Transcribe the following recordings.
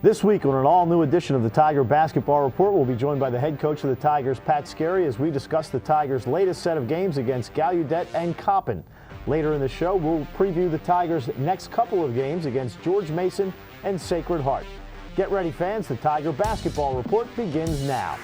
This week on an all-new edition of the Tiger Basketball Report, we'll be joined by the head coach of the Tigers, Pat Skerry, as we discuss the Tigers' latest set of games against Gallaudet and Coppin. Later in the show, we'll preview the Tigers' next couple of games against George Mason and Sacred Heart. Get ready, fans. The Tiger Basketball Report begins now.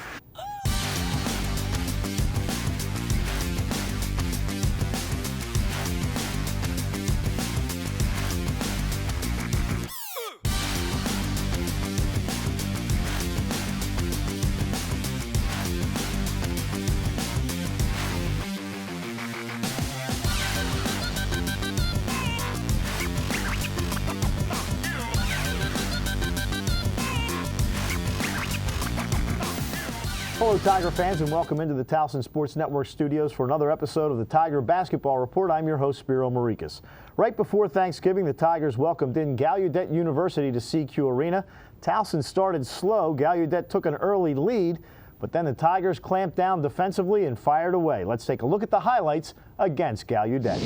Hello, Tiger fans, and welcome into the Towson Sports Network studios for another episode of the Tiger Basketball Report. I'm your host, Spiro Morekas. Right before Thanksgiving, the Tigers welcomed in Gallaudet University to CQ Arena. Towson started slow. Gallaudet took an early lead, but then the Tigers clamped down defensively and fired away. Let's take a look at the highlights against Gallaudet.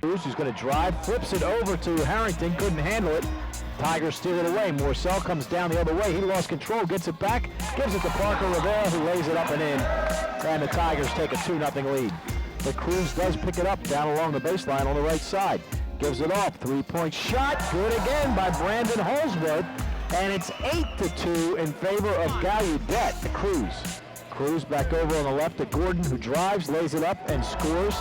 He's going to drive, flips it over to Harrington, couldn't handle it. Tigers steal it away. Morcell comes down the other way. He lost control, gets it back, gives it to Parker Rivera, who lays it up and in. And the Tigers take a 2-0 lead. But Cruz does pick it up down along the baseline on the right side. Gives it off. Three-point shot. Good again by Brandon Holsworth. And it's 8-2 in favor of Gallaudet. The Cruz back over on the left to Gordon, who drives, lays it up, and scores.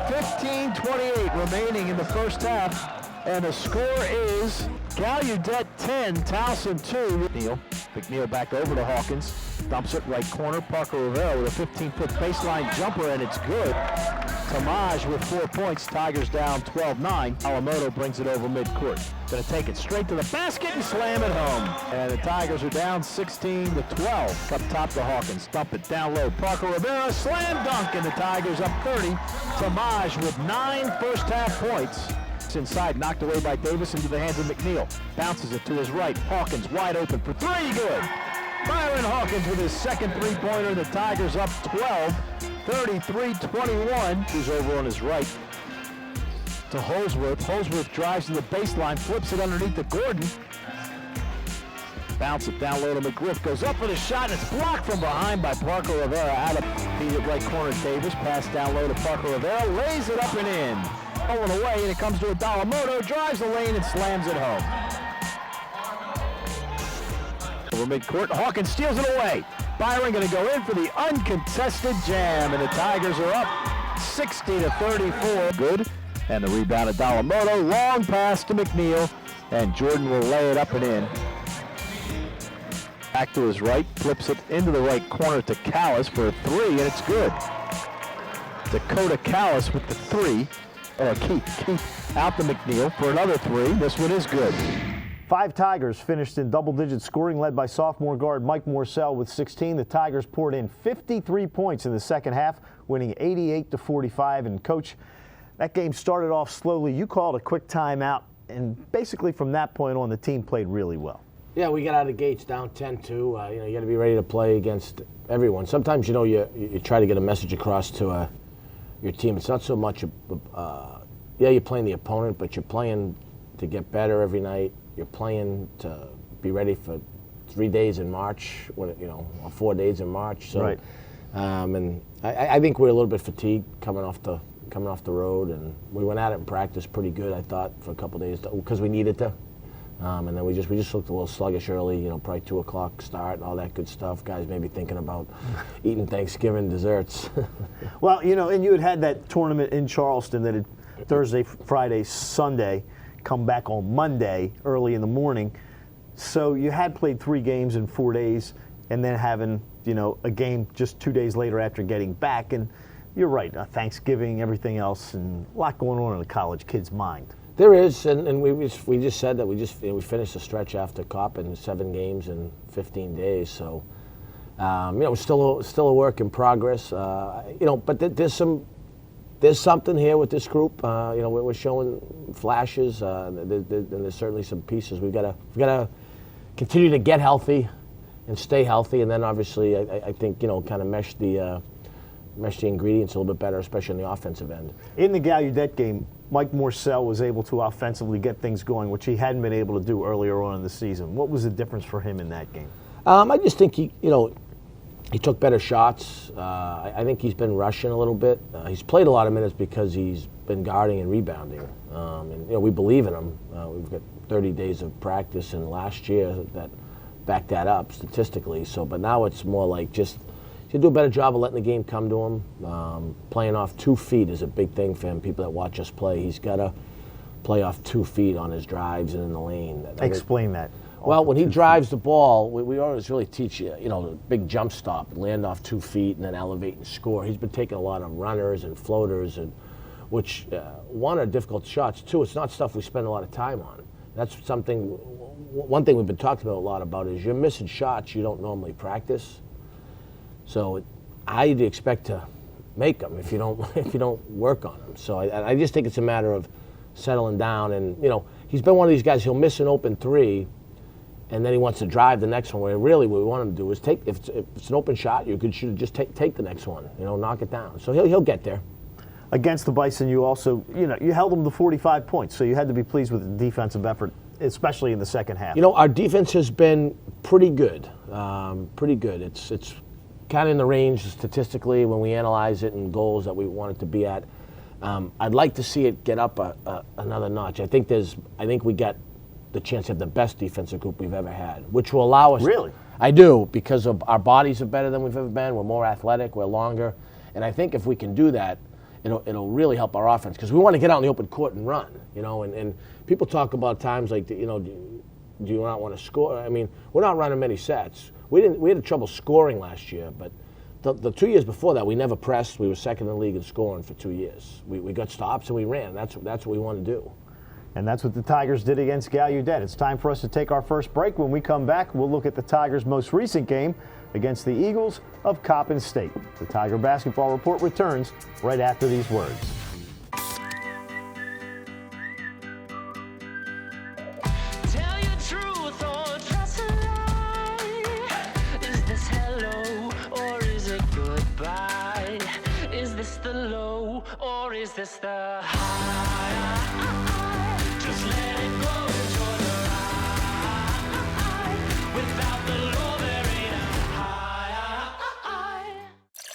15:28 remaining in the first half. And the score is Gallaudet 10, Towson 2. McNeil back over to Hawkins. Dumps it right corner. Parker Rivera with a 15-foot baseline jumper, and it's good. Tamaj with 4 points. Tigers down 12-9. Alamoto brings it over midcourt. Going to take it straight to the basket and slam it home. And the Tigers are down 16-12. Up top to Hawkins. Dump it down low. Parker Rivera, slam dunk, and the Tigers up 30. Tamaj with 9 first-half points. Inside, knocked away by Davis into the hands of McNeil. Bounces it to his right. Hawkins wide open for three. Good. Byron Hawkins with his second three-pointer. The Tigers up 12, 33-21. Who's over on his right to Holsworth. Holsworth drives to the baseline, flips it underneath to Gordon. Bounce it down low to McGriff. Goes up for the shot, and it's blocked from behind by Parker Rivera. Out of the right corner, Davis. Pass down low to Parker Rivera. Lays it up and in. Pulling away, and it comes to a Dalamoto, drives the lane and slams it home. Over midcourt, Hawkins steals it away. Byron going to go in for the uncontested jam, and the Tigers are up 60-34. Good, and the rebound of Dalamoto. Long pass to McNeil, and Jordan will lay it up and in. Back to his right, flips it into the right corner to Callis for a three, and it's good. Dakota Callis with the three. Keith out to McNeil for another three. This one is good. 5 Tigers finished in double-digit scoring, led by sophomore guard Mike Morcell with 16. The Tigers poured in 53 points in the second half, winning 88-45. And, Coach, that game started off slowly. You called a quick timeout, and basically from that point on, the team played really well. Yeah, we got out of the gates down 10-2. You got to be ready to play against everyone. Sometimes, you try to get a message across to your team. It's not so much, you're playing the opponent, but you're playing to get better every night. You're playing to be ready for 3 days in March, or 4 days in March. So, right. And I think we're a little bit fatigued coming off the road, and we went at it in practice pretty good, I thought, for a couple days because we needed to. And then we just looked a little sluggish early, probably 2 o'clock start, all that good stuff. Guys maybe thinking about eating Thanksgiving desserts. Well, and you had that tournament in Charleston that had Thursday, Friday, Sunday, come back on Monday early in the morning. So you had played 3 games in 4 days and then having, a game just 2 days later after getting back. And you're right, Thanksgiving, everything else, and a lot going on in a college kid's mind. There is, and we just said that we finished the stretch after Coppin, 7 games in 15 days. So, it's still a work in progress. But there's something here with this group. We're showing flashes. And there's certainly some pieces. We've got to continue to get healthy and stay healthy, and then obviously I think kind of mesh the mesh the ingredients a little bit better, especially on the offensive end. In the Gallaudet game, Mike Morcell was able to offensively get things going, which he hadn't been able to do earlier on in the season. What was the difference for him in that game? I just think he took better shots. I think he's been rushing a little bit. He's played a lot of minutes because he's been guarding and rebounding. And we believe in him. We've got 30 days of practice and last year that backed that up statistically. But now it's more like just he'll do a better job of letting the game come to him. Playing off 2 feet is a big thing for him. People that watch us play, he's got to play off 2 feet on his drives and in the lane. Explain that. Well, when he drives the ball, we always really teach you, the big jump stop, land off 2 feet, and then elevate and score. He's been taking a lot of runners and floaters, which one are difficult shots. Two, it's not stuff we spend a lot of time on. That's one thing we've been talking about a lot about is you're missing shots you don't normally practice. So how do you expect to make them if you don't work on them? So I just think it's a matter of settling down, and he's been one of these guys. He'll miss an open 3. And then he wants to drive the next one. Where really what we want him to do is take. If it's an open shot, you could should just take the next one. Knock it down. So he'll get there. Against the Bison, you also you held them to 45 points. So you had to be pleased with the defensive effort, especially in the second half. Our defense has been pretty good. Pretty good. It's kind of in the range statistically when we analyze it and goals that we want it to be at. I'd like to see it get up another notch. I think we got the chance to have the best defensive group we've ever had, which will allow us. Really? I do, because of our bodies are better than we've ever been. We're more athletic. We're longer, and I think if we can do that, it'll really help our offense because we want to get out in the open court and run. And people talk about times like do you not want to score? I mean, we're not running many sets. We had trouble scoring last year, but the 2 years before that we never pressed. We were second in the league in scoring for 2 years. We got stops and we ran. That's what we want to do. And that's what the Tigers did against Gallaudet. It's time for us to take our first break. When we come back, we'll look at the Tigers' most recent game against the Eagles of Coppin State. The Tiger Basketball Report returns right after these words. Tell your truth or just a lie. Is this hello or is it goodbye? Is this the low or is this the high? Just let it go, enjoy the ride. Without the low, there ain't a high.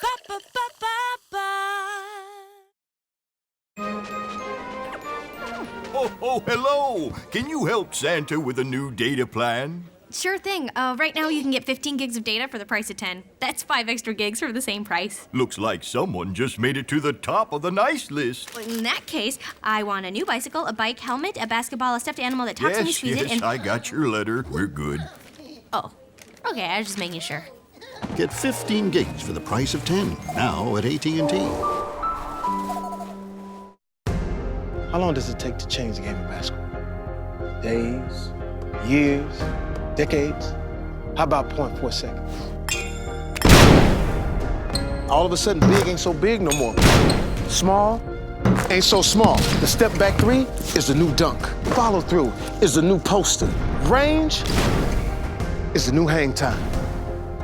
Ba ba ba ba ba. Oh, hello! Can you help Santa with a new data plan? Sure thing. Right now you can get 15 gigs of data for the price of 10. That's 5 extra gigs for the same price. Looks like someone just made it to the top of the nice list. In that case, I want a new bicycle, a bike, helmet, a basketball, a stuffed animal that talks when you squeeze it, and... I got your letter. We're good. Oh, okay, I was just making sure. Get 15 gigs for the price of 10, now at AT&T. How long does it take to change the game of basketball? Days? Years? Decades? How about 0.4 seconds? All of a sudden, big ain't so big no more. Small ain't so small. The step back 3 is the new dunk. Follow through is the new poster. Range is the new hang time.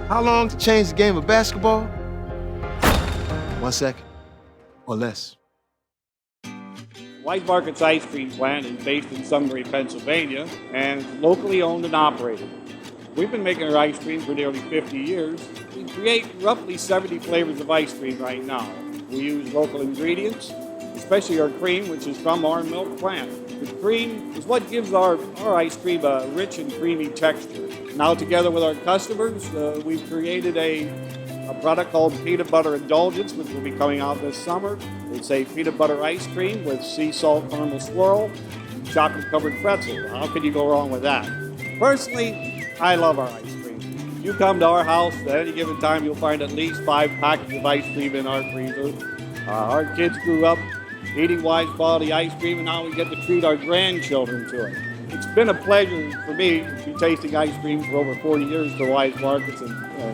How long to change the game of basketball? 1 second or less. White Market's ice cream plant is based in Sunbury, Pennsylvania, and it's locally owned and operated. We've been making our ice cream for nearly 50 years. We create roughly 70 flavors of ice cream right now. We use local ingredients, especially our cream, which is from our milk plant. The cream is what gives our ice cream a rich and creamy texture. Now, together with our customers, we've created a product called Peanut Butter Indulgence, which will be coming out this summer. It's a peanut butter ice cream with sea salt caramel swirl and chocolate-covered pretzel. How can you go wrong with that? Personally, I love our ice cream. If you come to our house at any given time, you'll find at least 5 packets of ice cream in our freezer. Our kids grew up eating Wise quality ice cream, and now we get to treat our grandchildren to it. It's been a pleasure for me to be tasting ice cream for over 40 years for Wise Markets, and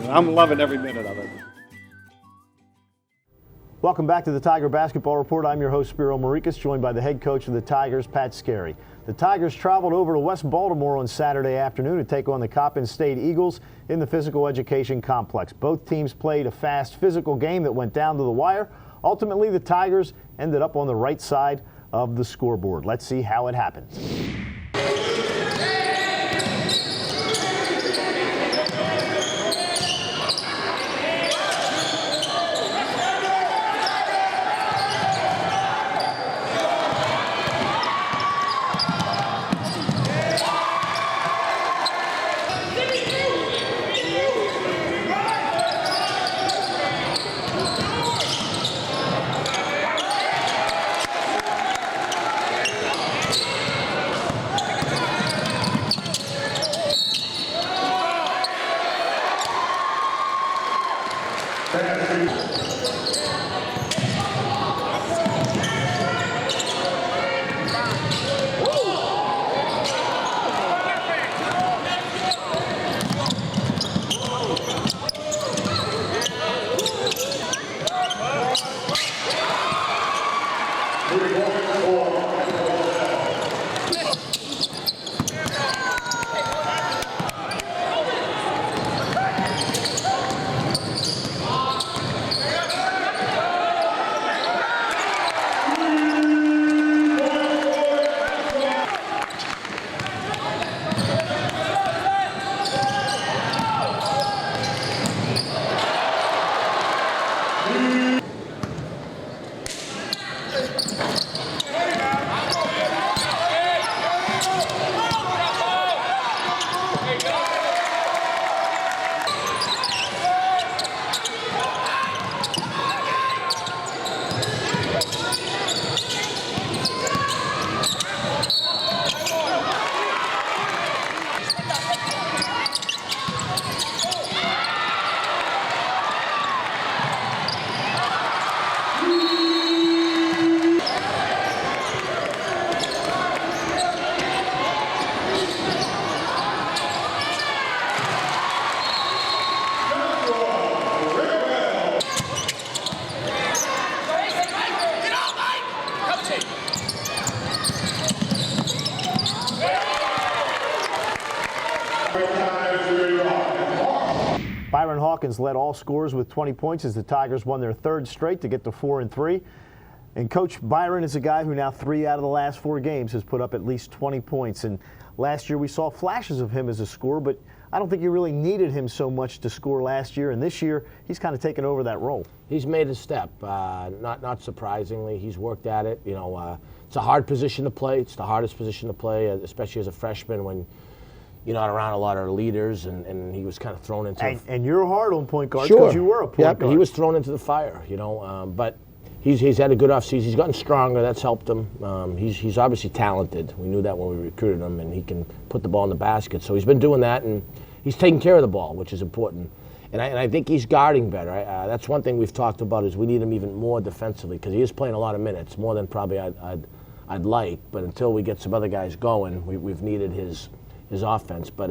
I'm loving every minute of it. Welcome back to the Tiger Basketball Report. I'm your host, Spiro Morekas, joined by the head coach of the Tigers, Pat Skerry. The Tigers traveled over to West Baltimore on Saturday afternoon to take on the Coppin State Eagles in the physical education complex. Both teams played a fast, physical game that went down to the wire. Ultimately, the Tigers ended up on the right side of the scoreboard. Let's see how it happened. Byron Hawkins led all scorers with 20 points as the Tigers won their third straight to get to 4-3. And Coach Byron is a guy who now 3 out of the last 4 games has put up at least 20 points. And last year we saw flashes of him as a scorer, but I don't think you really needed him so much to score last year. And this year he's kind of taken over that role. He's made a step. Not surprisingly, he's worked at it. You know, it's a hard position to play. It's the hardest position to play, especially as a freshman when you're not around a lot of leaders, and he was kind of thrown into. And you're hard on point guards because you were a point guard. He was thrown into the fire, you know. But he's had a good offseason. He's gotten stronger. That's helped him. He's obviously talented. We knew that when we recruited him, and he can put the ball in the basket. So he's been doing that, and he's taking care of the ball, which is important. And I think he's guarding better. That's one thing we've talked about is we need him even more defensively because he is playing a lot of minutes, more than probably I'd like. But until we get some other guys going, we've needed his offense. But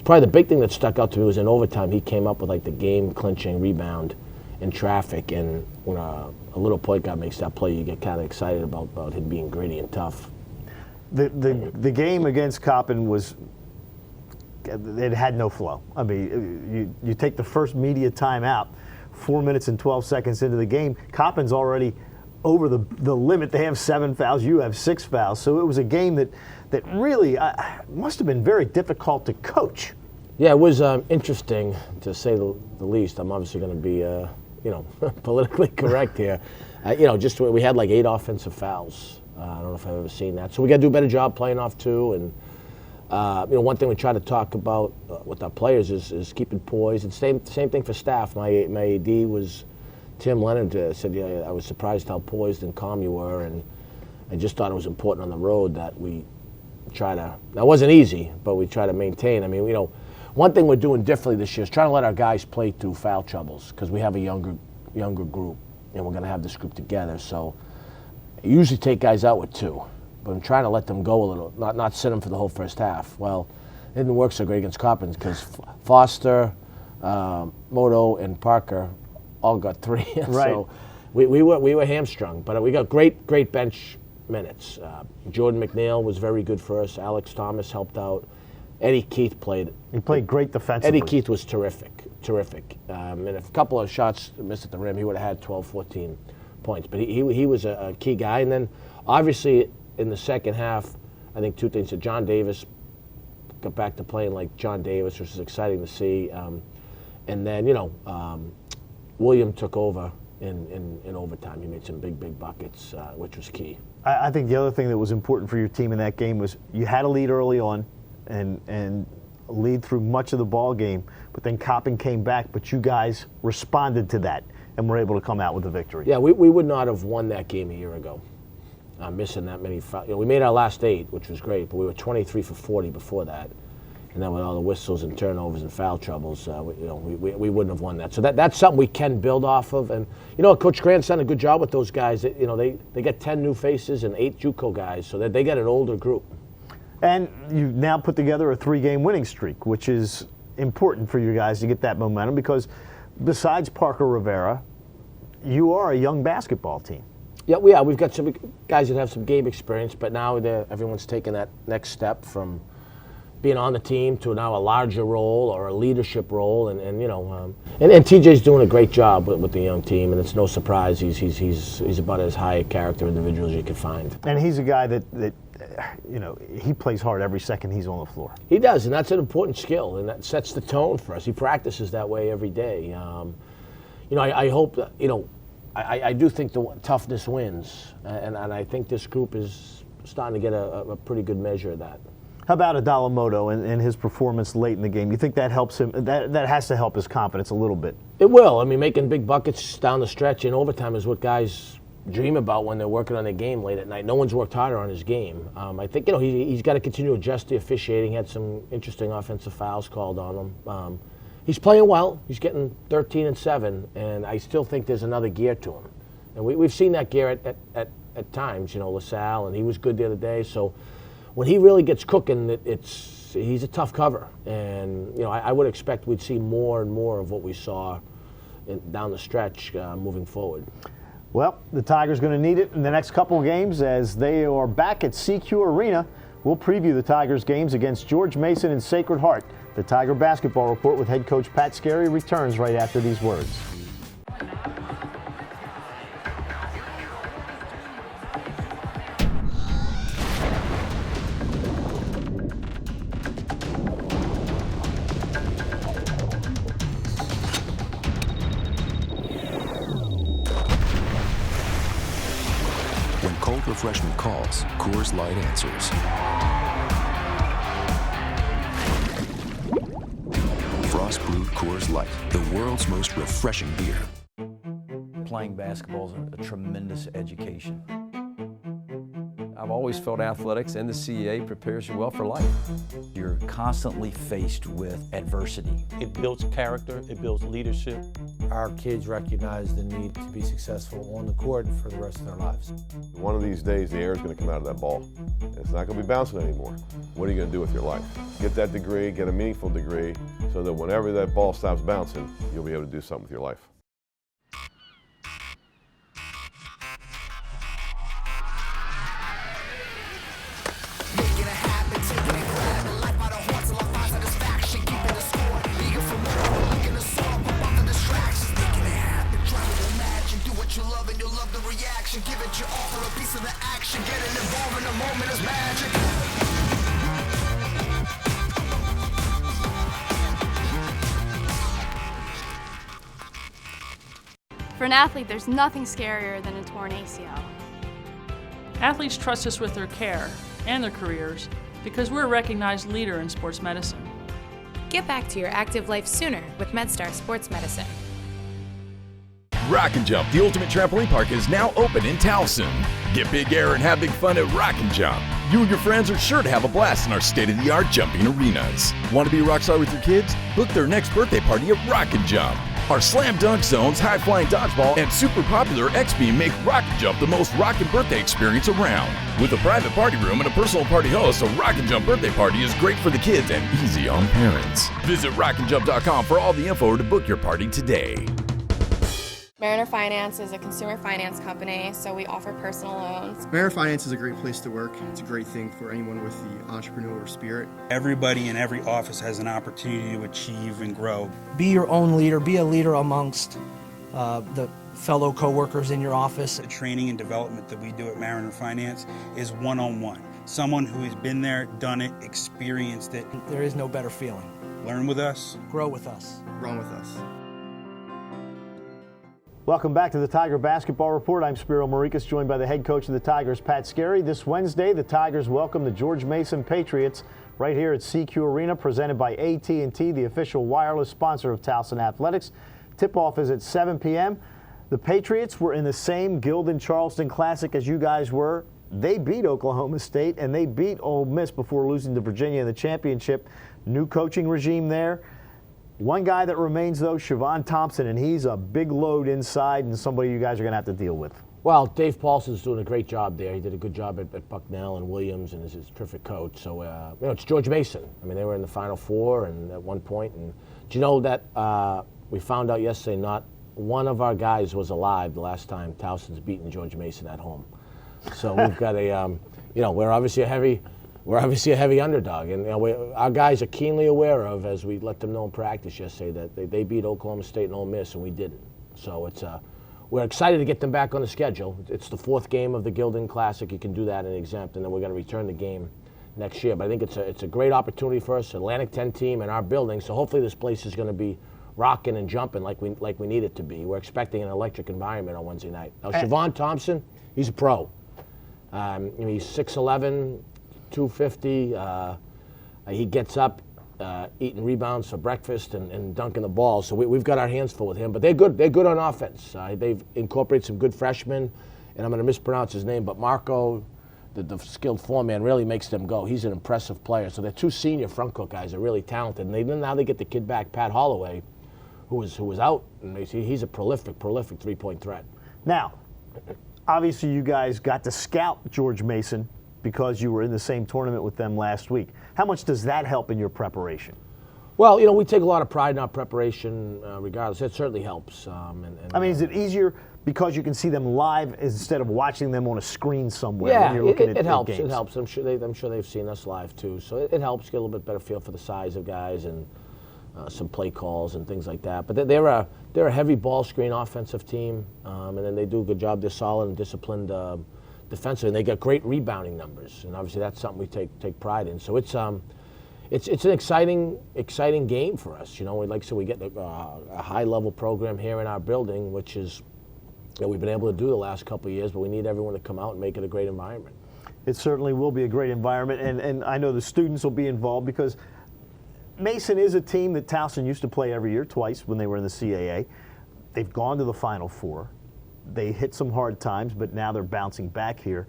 probably the big thing that stuck out to me was in overtime he came up with like the game-clinching rebound in traffic, and when a little point guard makes that play, you get kind of excited about him being gritty and tough. The game against Coppin was, it had no flow. I mean, you take the first media timeout, 4 minutes and 12 seconds into the game, Coppin's already over the limit. They have 7 fouls, you have 6 fouls. So it was a game that really must have been very difficult to coach. Yeah, it was interesting to say the least. I'm obviously going to be, politically correct here. Just we had like 8 offensive fouls. I don't know if I've ever seen that. So we got to do a better job playing off too. And one thing we try to talk about with our players is keeping poise. And same thing for staff. My AD was Tim Leonard said, yeah, I was surprised how poised and calm you were, and I just thought it was important on the road that we try to. That wasn't easy, but we try to maintain. I mean, one thing we're doing differently this year is trying to let our guys play through foul troubles because we have a younger group, and we're going to have this group together. So I usually take guys out with 2, but I'm trying to let them go a little, not sit them for the whole first half. Well, it didn't work so great against Coppin because Foster, Moto, and Parker all got 3. Right. So we were hamstrung, but we got great bench minutes. Jordan McNeil was very good for us. Alex Thomas helped out. Eddie Keith played. He played great defensively. Eddie Keith was terrific. And if a couple of shots missed at the rim, he would have had 12, 14 points. But he was a key guy. And then, obviously, in the second half, I think two things. John Davis got back to playing like John Davis, which is exciting to see. And then, William took over in overtime. He made some big buckets, which was key. I think the other thing that was important for your team in that game was you had a lead early on and lead through much of the ball game, but then Coppin came back, but you guys responded to that and were able to come out with the victory. Yeah, we would not have won that game a year ago, missing that many fouls. We made our last 8, which was great, but we were 23 for 40 before that. And then with all the whistles and turnovers and foul troubles, we wouldn't have won that. So that's something we can build off of. And, Coach Grant's done a good job with those guys. They get 10 new faces and 8 JUCO guys, so that they get an older group. And you've now put together a 3-game winning streak, which is important for you guys to get that momentum because besides Parker Rivera, you are a young basketball team. Yeah, we've got some guys that have some game experience, but now everyone's taking that next step from being on the team to now a larger role or a leadership role, and TJ's doing a great job with the young team, and it's no surprise he's about as high a character individual as you could find. And he's a guy that he plays hard every second he's on the floor. He does, and that's an important skill, and that sets the tone for us. He practices that way every day. I hope that, I do think the toughness wins, and I think this group is starting to get a pretty good measure of that. How about Adalamoto and his performance late in the game? You think that helps him? That has to help his confidence a little bit. It will. Making big buckets down the stretch in overtime is what guys dream about when they're working on their game late at night. No one's worked harder on his game. I think he's got to continue to adjust the officiating. He had some interesting offensive fouls called on him. He's playing well. He's getting 13 and 7, and I still think there's another gear to him. And we've seen that gear at times. LaSalle, and he was good the other day. So when he really gets cooking, he's a tough cover. And I would expect we'd see more and more of what we saw down the stretch moving forward. Well, the Tigers are going to need it in the next couple of games as they are back at CQ Arena. We'll preview the Tigers games against George Mason and Sacred Heart. The Tiger Basketball Report with head coach Pat Skerry returns right after these words. When cold refreshment calls, Coors Light answers. Frost brewed Coors Light, the world's most refreshing beer. Playing basketball is a tremendous education. I've always felt athletics and the CEA prepares you well for life. You're constantly faced with adversity. It builds character, it builds leadership. Our kids recognize the need to be successful on the court for the rest of their lives. One of these days, the air is going to come out of that ball. It's not going to be bouncing anymore. What are you going to do with your life? Get that degree, get a meaningful degree, so that whenever that ball stops bouncing, you'll be able to do something with your life. Give it your all for a piece of the action. Getting involved in the moment is magic. For an athlete, there's nothing scarier than a torn ACL. Athletes trust us with their care and their careers because we're a recognized leader in sports medicine. Get back to your active life sooner with MedStar Sports Medicine. Rock and Jump, the ultimate trampoline park, is now open in Towson. Get big air and have big fun at Rock and Jump. You and your friends are sure to have a blast in our state-of-the-art jumping arenas. Want to be a rock star with your kids? Book their next birthday party at Rock and Jump. Our slam dunk zones, high-flying dodgeball, and super popular X-Beam make Rock and Jump the most rockin' birthday experience around. With a private party room and a personal party host, a Rock and Jump birthday party is great for the kids and easy on parents. Visit rockandjump.com for all the info to book your party today. Mariner Finance is a consumer finance company, so we offer personal loans. Mariner Finance is a great place to work. It's a great thing for anyone with the entrepreneurial spirit. Everybody in every office has an opportunity to achieve and grow. Be your own leader. Be a leader amongst the fellow coworkers in your office. The training and development that we do at Mariner Finance is one-on-one. Someone who has been there, done it, experienced it. There is no better feeling. Learn with us. Grow with us. Run with us. Welcome back to the Tiger Basketball Report. I'm Spiro Morekas, joined by the head coach of the Tigers, Pat Skerry. This Wednesday, the Tigers welcome the George Mason Patriots right here at CQ Arena, presented by AT&T, the official wireless sponsor of Towson Athletics. Tip-off is at 7 p.m. The Patriots were in the same Gildan-Charleston Classic as you guys were. They beat Oklahoma State, and they beat Ole Miss before losing to Virginia in the championship. New coaching regime there. One guy that remains, though, Siobhan Thompson, and he's a big load inside and somebody you guys are going to have to deal with. Well, Dave Paulson's doing a great job there. He did a good job at Bucknell and Williams, and is a terrific coach. So, it's George Mason. I mean, they were in the Final Four and at one point. And do you know that we found out yesterday not one of our guys was alive the last time Towson's beaten George Mason at home. So we've got a, we're obviously a heavy underdog, and our guys are keenly aware of, as we let them know in practice yesterday, that they beat Oklahoma State and Ole Miss, and we didn't. So we're excited to get them back on the schedule. It's the fourth game of the Gildan Classic. You can do that in exempt, and then we're going to return the game next year. But I think it's a great opportunity for us, Atlantic 10 team in our building. So hopefully this place is going to be rocking and jumping like we need it to be. We're expecting an electric environment on Wednesday night. Now, Siobhan Thompson, he's a pro. He's 6'11". 250. He gets up, eating rebounds for breakfast and dunking the ball. So we've got our hands full with him. But they're good. They're good on offense. They've incorporated some good freshmen, and I'm going to mispronounce his name, but Marco, the skilled foreman, really makes them go. He's an impressive player. So they're two senior front court guys. Are really talented. And now they get the kid back, Pat Holloway, who was out. And he's a prolific three-point threat. Now, obviously, you guys got to scout George Mason because you were in the same tournament with them last week. How much does that help in your preparation? Well, we take a lot of pride in our preparation regardless. It certainly helps. Is it easier because you can see them live instead of watching them on a screen somewhere? Yeah, when you're looking it helps. games? It helps. I'm sure they've seen us live too. So it helps get a little bit better feel for the size of guys and some play calls and things like that. But they're a heavy ball screen offensive team, and then they do a good job. They're solid and disciplined defensively, and they got great rebounding numbers, and obviously that's something we take pride in. So it's an exciting game for us. Like I said, we get a high level program here in our building, which is we've been able to do the last couple of years, but we need everyone to come out and make it a great environment. It certainly will be a great environment, and I know the students will be involved because Mason is a team that Towson used to play every year, twice when they were in the CAA. They've gone to the Final Four. They hit some hard times, but now they're bouncing back here.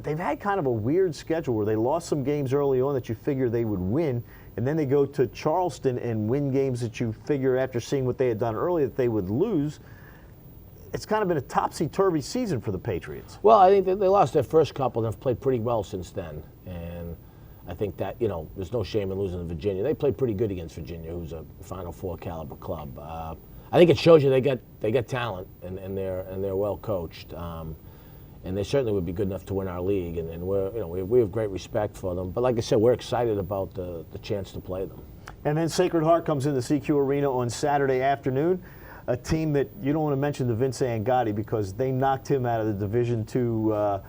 They've had kind of a weird schedule where they lost some games early on that you figure they would win, and then they go to Charleston and win games that you figure, after seeing what they had done early, that they would lose. It's kind of been a topsy-turvy season for the Patriots. Well, I think they lost their first couple and have played pretty well since then. And I think that, there's no shame in losing to Virginia. They played pretty good against Virginia, who's a Final Four caliber club. I think it shows you they got talent and they're well coached, and they certainly would be good enough to win our league. And we have great respect for them. But like I said, we're excited about the chance to play them. And then Sacred Heart comes into CQ Arena on Saturday afternoon. A team that you don't want to mention the Vince Angotti because they knocked him out of the Division II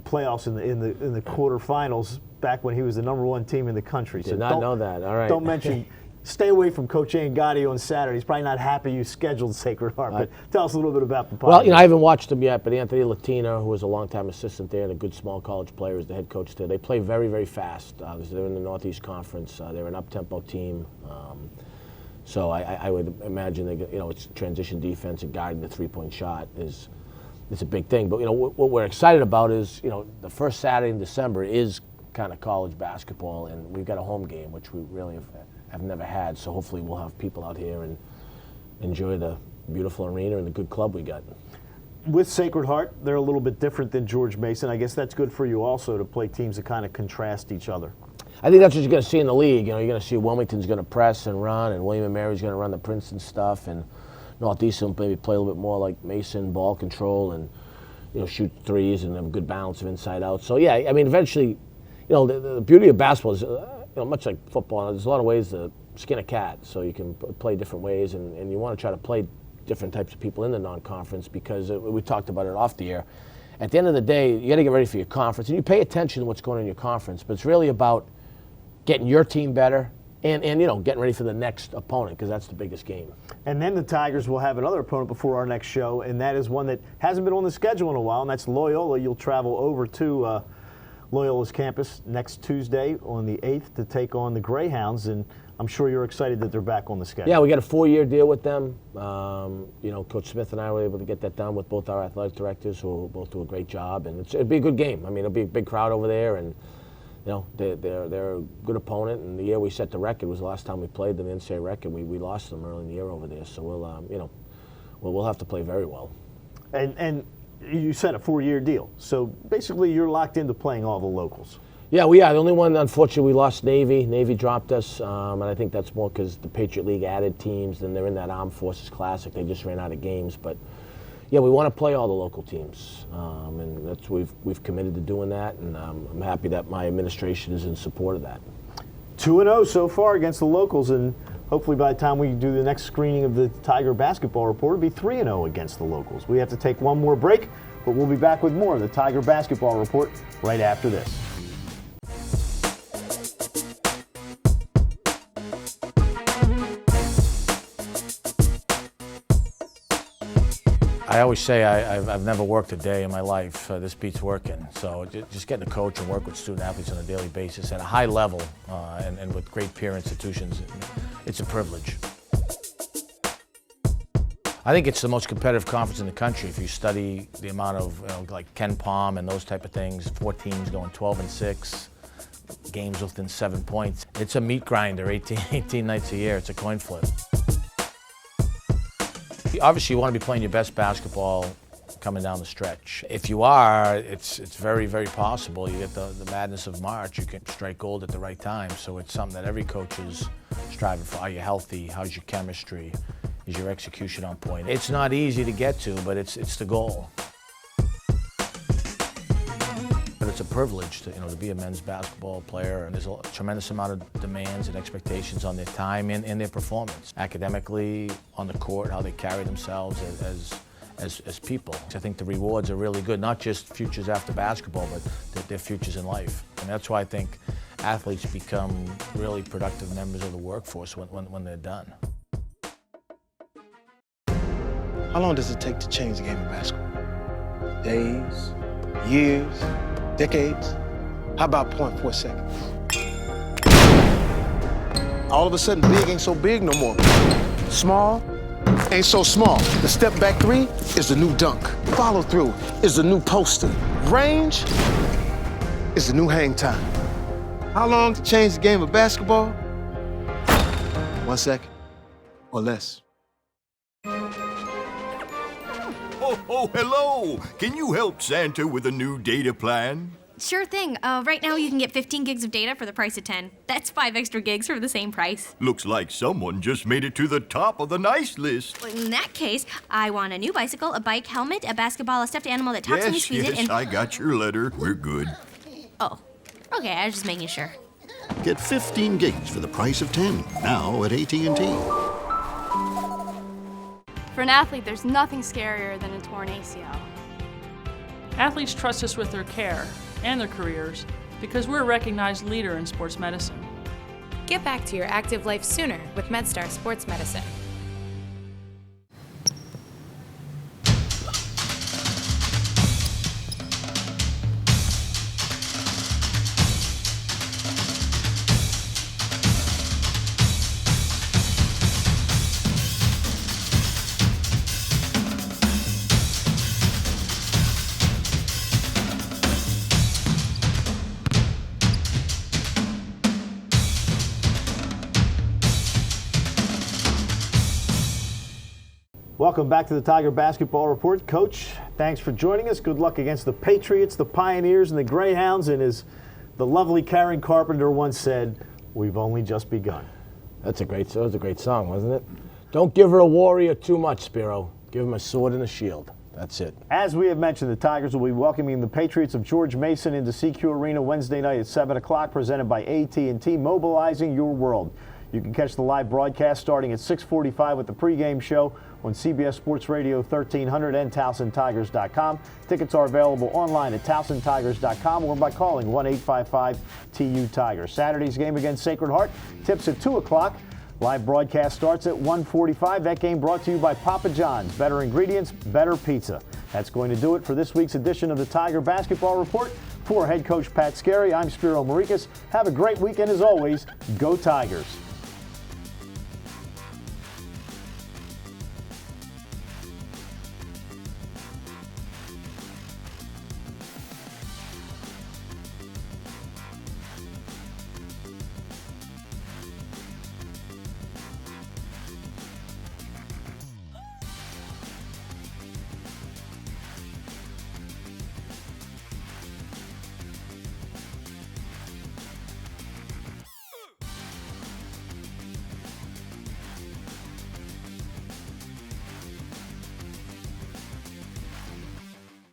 playoffs in the quarterfinals back when he was the #1 team in the country. Did not know that. All right. Don't mention. Stay away from Coach Angotti on Saturday. He's probably not happy you scheduled Sacred Heart, but tell us a little bit about the Pirates. Well, I haven't watched them yet, but Anthony Latina, who was a longtime assistant there and a good small college player, is the head coach there. They play very, very fast. They're in the Northeast Conference. They're an up-tempo team. So I would imagine it's transition defense and guarding the three-point shot is a big thing. But what we're excited about is the first Saturday in December is kind of college basketball, and we've got a home game, which we really have never had. So hopefully we'll have people out here and enjoy the beautiful arena and the good club we got. With Sacred Heart, they're a little bit different than George Mason. I guess that's good for you also to play teams that kind of contrast each other. I think that's what you're going to see in the league. You're going to see Wilmington's going to press and run, and William & Mary's going to run the Princeton stuff, and Northeastern maybe play a little bit more like Mason, ball control, and shoot threes and have a good balance of inside out. So yeah, I mean, eventually, the beauty of basketball is, much like football, there's a lot of ways to skin a cat. So you can play different ways, and you want to try to play different types of people in the non-conference because we talked about it off the air. At the end of the day, you got to get ready for your conference, and you pay attention to what's going on in your conference, but it's really about getting your team better and getting ready for the next opponent, because that's the biggest game. And then the Tigers will have another opponent before our next show, and that is one that hasn't been on the schedule in a while, and that's Loyola. You'll travel over to Loyola's campus next Tuesday on the 8th to take on the Greyhounds, and I'm sure you're excited that they're back on the schedule. Yeah, we got a 4-year deal with them. Coach Smith and I were able to get that done with both our athletic directors, who both do a great job, and it'd be a good game. I mean, it'll be a big crowd over there, and they're a good opponent. And the year we set the record was the last time we played them, the NCAA record. We lost them early in the year over there, so we'll have to play very well. And you said a 4-year deal, so basically you're locked into playing all the locals. Yeah, we are. The only one, unfortunately, we lost Navy. Navy dropped us, and I think that's more because the Patriot League added teams, and they're in that Armed Forces Classic. They just ran out of games. But, yeah, we want to play all the local teams, and that's we've committed to doing that, and I'm happy that my administration is in support of that. 2-0 so far against the locals, and hopefully by the time we do the next screening of the Tiger Basketball Report, it'll be 3-0 against the locals. We have to take one more break, but we'll be back with more of the Tiger Basketball Report right after this. I always say I've never worked a day in my life. This beats working. So just getting to coach and work with student athletes on a daily basis at a high level and with great peer institutions, it's a privilege. I think it's the most competitive conference in the country. If you study the amount of like Ken Palm and those type of things, 4 teams going 12-6, games within 7 points. It's a meat grinder, 18 nights a year. It's a coin flip. Obviously, you want to be playing your best basketball coming down the stretch. If you are, it's very, very possible. You get the madness of March, you can strike gold at the right time. So it's something that every coach is striving for. Are you healthy? How's your chemistry? Is your execution on point? It's not easy to get to, but it's the goal. But it's a privilege to be a men's basketball player, and there's a tremendous amount of demands and expectations on their time and their performance. Academically, on the court, how they carry themselves as people. I think the rewards are really good, not just futures after basketball, but their futures in life. And that's why I think athletes become really productive members of the workforce when they're done. How long does it take to change the game of basketball? Days, years, decades? How about 0.4 seconds? All of a sudden, big ain't so big no more. Small ain't so small. The step back 3 is the new dunk. Follow through is the new poster. Range is the new hang time. How long to change the game of basketball? 1 second or less. Oh, hello! Can you help Santa with a new data plan? Sure thing. Right now you can get 15 gigs of data for the price of 10. That's 5 extra gigs for the same price. Looks like someone just made it to the top of the nice list. In that case, I want a new bicycle, a bike, helmet, a basketball, a stuffed animal that talks when you squeeze it, and... I got your letter. We're good. Oh, okay, I was just making sure. Get 15 gigs for the price of 10, now at AT&T. For an athlete, there's nothing scarier than a torn ACL. Athletes trust us with their care and their careers because we're a recognized leader in sports medicine. Get back to your active life sooner with MedStar Sports Medicine. Welcome back to the Tiger Basketball Report. Coach, thanks for joining us. Good luck against the Patriots, the Pioneers, and the Greyhounds. And as the lovely Karen Carpenter once said, we've only just begun. That was a great song, wasn't it? Don't give her a warrior too much, Spiro. Give him a sword and a shield. That's it. As we have mentioned, the Tigers will be welcoming the Patriots of George Mason into CQ Arena Wednesday night at 7 o'clock, presented by AT&T, mobilizing your world. You can catch the live broadcast starting at 6:45 with the pregame show on CBS Sports Radio 1300 and TowsonTigers.com. Tickets are available online at TowsonTigers.com or by calling 1-855-TU-TIGERS. Saturday's game against Sacred Heart tips at 2 o'clock. Live broadcast starts at 1:45. That game brought to you by Papa John's. Better ingredients, better pizza. That's going to do it for this week's edition of the Tiger Basketball Report. For head coach Pat Skerry, I'm Spiro Morekas. Have a great weekend as always. Go Tigers.